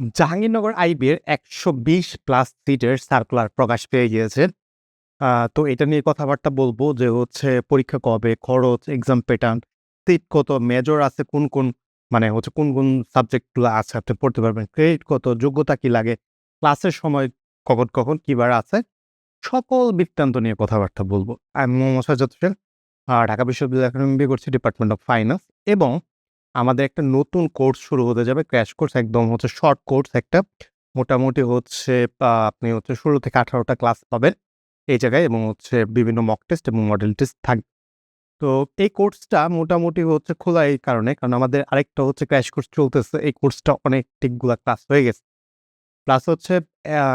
Jahangirnagar আইবির ১২০ plus সিটের circular প্রকাশ পেয়ে গিয়েছে। তো এটা নিয়ে কথাবার্তা বলবো যে হচ্ছে পরীক্ষা কবে, খরচ, এক্সাম প্যাটার্ন, সিট কত, মেজর আছে কোন মানে হচ্ছে কোন সাবজেক্টগুলো আছে আপনি পড়তে পারবেন, ক্রেডিট কত, যোগ্যতা কি লাগে, ক্লাসের সময় কখন কি বার আছে, সকল বৃত্তান্ত নিয়ে কথাবার্তা বলবো। আমি মোহাম্মদ সাজ্জাদ হোসেন, ঢাকা বিশ্ববিদ্যালয় এখন MBA করছি ডিপার্টমেন্ট অফ ফাইন্যান্স এবং আমাদের একটা নতুন কোর্স শুরু হতে যাবে। ক্র্যাশ কোর্স একদম হচ্ছে শর্ট কোর্স একটা। মোটামুটি হচ্ছে আপনি হচ্ছে ১৬ থেকে ১৮ টা ক্লাস পাবেন এই জায়গায় এবং হচ্ছে বিভিন্ন মক টেস্ট এবং মডেল টেস্ট থাকবে। তো এই কোর্সটা মোটামুটি হচ্ছে খোলা এই কারণে, কারণ আমাদের আরেকটা হচ্ছে ক্র্যাশ কোর্স চলতেছে। এই কোর্সটা অনেকগুলা ক্লাস হয়ে গেছে। প্লাস হচ্ছে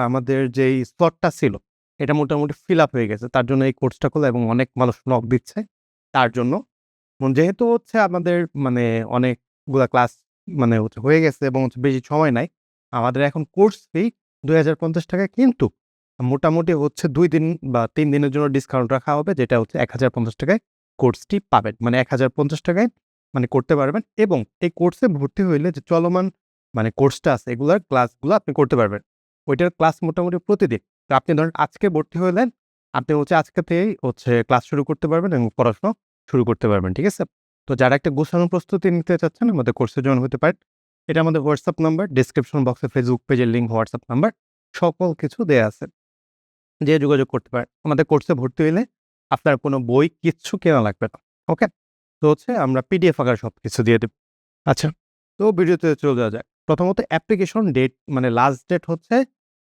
আমাদের যেই স্লটটা ছিল, এটা মোটামুটি ফিল আপ হয়ে গেছে। তার জন্য এই কোর্সটা খোলা এবং অনেক মানুষ নক দিচ্ছে তার জন্য। যেহেতু হচ্ছে আমাদের মানে অনেকগুলা ক্লাস মানে হচ্ছে হয়ে গেছে এবং হচ্ছে বেশি সময় নাই। আমাদের এখন কোর্স ফি ৳২,০৫০ কিন্তু মোটামুটি হচ্ছে ২ দিন বা ৩ দিনের জন্য ডিসকাউন্ট রাখা হবে, যেটা হচ্ছে ৳১,০৫০ কোর্সটি পাবেন। মানে ৳১,০৫০ মানে করতে পারবেন এবং এই কোর্সে ভর্তি হইলে যে চলমান মানে কোর্সটা আছে এগুলার ক্লাসগুলো আপনি করতে পারবেন। ওইটার ক্লাস মোটামুটি প্রতিদিন। তো আপনি ধরেন আজকে ভর্তি হইলেন, আপনি হচ্ছে আজকে থেকেই হচ্ছে ক্লাস শুরু করতে পারবেন এবং পড়াশোনা শুরু করতে পারবেন। ঠিক আছে? তো যারা একটা গোছানো প্রস্তুতি নিতে চাচ্ছেন আমাদের কোর্সে জয়েন হতে পারেন। এটা আমাদের হোয়াটসঅ্যাপ নাম্বার, ডেসক্রিপশন বক্সে ফেসবুক পেজের লিঙ্ক, হোয়াটসঅ্যাপ নাম্বার সকল কিছু দেয়া আছে। যেয়ে যোগাযোগ করতে পারেন। আমাদের কোর্সে ভর্তি হইলে আপনার কোনো বই কিচ্ছু কেনা লাগবে না। ওকে? তো হচ্ছে আমরা পিডিএফ আকারে সবকিছু দিয়ে দেব। আচ্ছা, তো ভিডিওতে চলে যাওয়া যাক। প্রথমত অ্যাপ্লিকেশন ডেট মানে লাস্ট ডেট হচ্ছে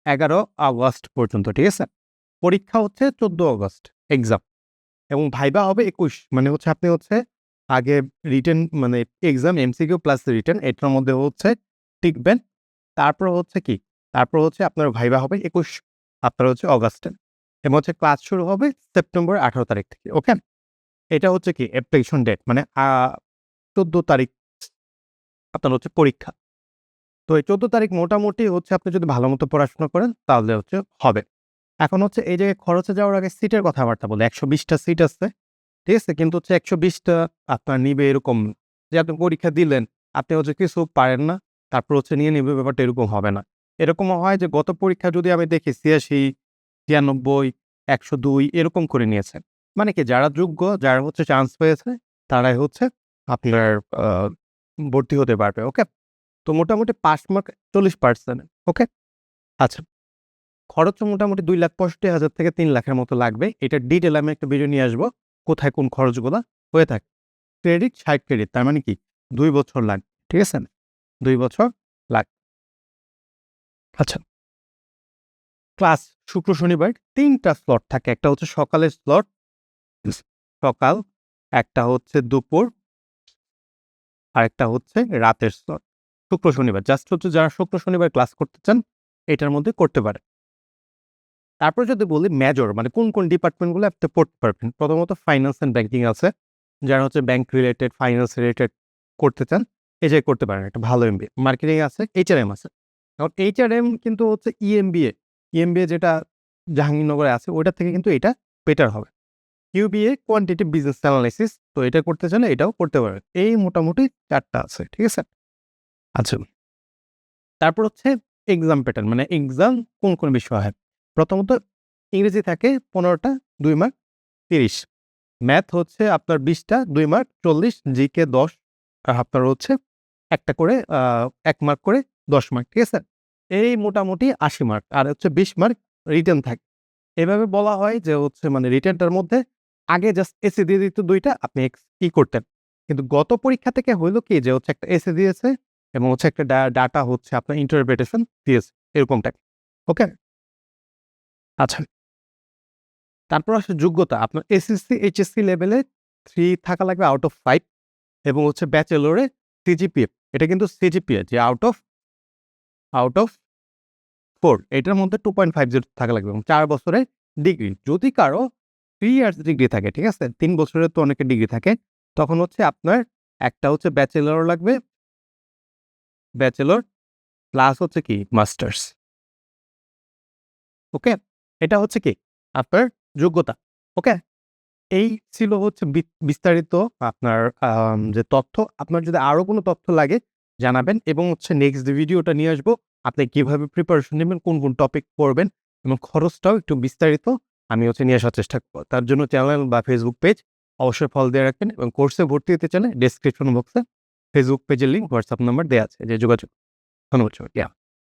১১ আগস্ট পর্যন্ত। ঠিক আছে? পরীক্ষা হচ্ছে ১৪ আগস্ট এক্সাম। এবং ভাইবা হবে ২১ মানে হচ্ছে আপনি হচ্ছে আগে রিটেন মানে এক্সাম এমসিকিউ প্লাস রিটেন এটার মধ্যে হচ্ছে টিকবেন। তারপর হচ্ছে কি? তারপর হচ্ছে আপনার ভাইবা হবে ২১ আপনার হচ্ছে অগাস্টে এবং হচ্ছে ক্লাস শুরু হবে সেপ্টেম্বর ১৮ তারিখ থেকে। ওকে? এটা হচ্ছে কি অ্যাপ্লিকেশন ডেট মানে ১৪ তারিখ আপনার হচ্ছে পরীক্ষা। তো এই ১৪ তারিখ মোটামুটি হচ্ছে আপনি যদি ভালোমতো পড়াশোনা করেন তাহলে হচ্ছে হবে। এখন হচ্ছে এই জায়গায় খরচে যাওয়ার আগে সিটের কথাবার্তা বলি। ১২০ টা সিট আছে। ঠিক আছে? কিন্তু হচ্ছে ১২০ টা আপনার নিবে এরকম না। যে আপনি পরীক্ষা দিলেন, আপনি হচ্ছে কিছু পারেন না, তারপর হচ্ছে নিয়ে নিবে ব্যাপারটা এরকম হবে না। এরকমও হয় যে গত পরীক্ষা যদি আমি দেখি ৮৬, ৯৬, ১০২ এরকম করে নিয়েছে। মানে কি যারা যোগ্য, যারা হচ্ছে চান্স পেয়েছে তারাই হচ্ছে আপনার আ ভর্তি হতে পারবে। ওকে? তো মোটামুটি পাস মার্ক ৪০% ওকে? আচ্ছা। খরচ মোটামুটি ২,৬৫,০০০ থেকে ৩,০০,০০০ এর মতো লাগবে। এটার ডিটেইল আমি একটা ভিডিও নিয়ে আসবো। কোথায় কোন খরচগুলা হয়ে থাকে। ক্রেডিট ৬০ ক্রেডিট তার মানে কি ২ বছর লাগবে। ঠিক আছে? ২ বছর লাগবে। আচ্ছা, ক্লাস শুক্র, শনিবার ৩ টা স্লট থাকে। একটা হচ্ছে সকালের স্লট, সকাল, একটা হচ্ছে দুপুর, আরেকটা হচ্ছে রাতের স্লট। শুক্র, শনিবার। জাস্ট হচ্ছে যারা শুক্র, শনিবার ক্লাস করতে চান এটার মধ্যে করতে পারে। তারপর যদি বলি মেজর মানে কোন ডিপার্টমেন্টগুলো আপনি পড়তে পারবেন। প্রথমত ফাইন্যান্স অ্যান্ড ব্যাংকিং আছে। যারা হচ্ছে ব্যাংক রিলেটেড, ফাইন্যান্স রিলেটেড করতে চান, এটাই করতে পারেন। একটা ভালো এমবিএ। মার্কেটিং আছে, এইচআরএম আছে। এখন এইচআরএম কিন্তু হচ্ছে ইএমবিএ যেটা জাহাঙ্গীরনগরে আছে ওইটার থেকে কিন্তু এটা বেটার হবে। কিউবিএ কোয়ান্টিটেটিভ বিজনেস অ্যানালাইসিস তো এটা করতে চাইলে এটাও করতে পারেন। এই মোটামুটি ৪ টা আছে। ঠিক আছে? আচ্ছা। তারপর হচ্ছে এক্সাম প্যাটার্ন মানে এক্সাম কোন বিষয় হয়। প্রথমত ইংরেজি থাকে ১৫ টা ২ মার্ক ৩০। ম্যাথ হচ্ছে আপনার ২০ টা ২ মার্ক ৪০, জিকে ১০ আপনার হচ্ছে একটা করে ১ মার্ক করে ১০ মার্ক। ঠিক আছে? এই মোটামুটি ৮০ মার্ক। আর হচ্ছে ২০ মার্ক রিটেন থাকে। এভাবে বলা হয় যে হচ্ছে মানে রিটেনটার মধ্যে আগে জাস্ট এসে দিয়ে দিত ২ টা আপনি করতেন। কিন্তু গত পরীক্ষা থেকে হইল কি যে হচ্ছে একটা এসে দিয়েছে এবং হচ্ছে একটা ডাটা হচ্ছে আপনার ইন্টারপ্রিটেশন দিয়েছে এরকম টাইপ। ওকে? আচ্ছা। তারপর আসে যোগ্যতা। আপনার এসএসসি, এইচএসসি লেভেলে ৩ থাকা লাগবে আউট অফ ৫ এবং হচ্ছে ব্যাচেলরে সিজিপিএ। এটা কিন্তু সিজিপিএ যে আউট অফ ৪ এটার মধ্যে 2.50 থাকা লাগবে এবং ৪ বছরের ডিগ্রি। যদি কারো 3 ইয়ার্স ডিগ্রি থাকে, ঠিক আছে? ৩ বছরের তো অনেকের ডিগ্রি থাকে। তখন হচ্ছে আপনার একটা হচ্ছে ব্যাচেলর লাগবে, ব্যাচেলর প্লাস হচ্ছে কি মাস্টার্স। ওকে? এটা হচ্ছে কি আপনার যোগ্যতা। ওকে? এই ছিল হচ্ছে বিস্তারিত আপনার যে তথ্য। আপনার যদি আরো কোনো তথ্য লাগে জানাবেন এবং হচ্ছে নেক্সট ভিডিওটা নিয়ে আসবো আপনি কিভাবে প্রিপারেশন নেবেন, কোন টপিক পড়বেন এবং খরচটাও একটু বিস্তারিত আমি নিয়ে আসার চেষ্টা করব। তার জন্য চ্যানেল বা ফেসবুক পেজ অবশ্যই ফলো দিয়ে রাখবেন এবং কোর্সে ভর্তি হতে চাইলে ডেসক্রিপশন বক্সে ফেসবুক পেজের লিঙ্ক, হোয়াটসঅ্যাপ নাম্বার দেয়া আছে, যে যোগাযোগ। ধন্যবাদ সবাইকে।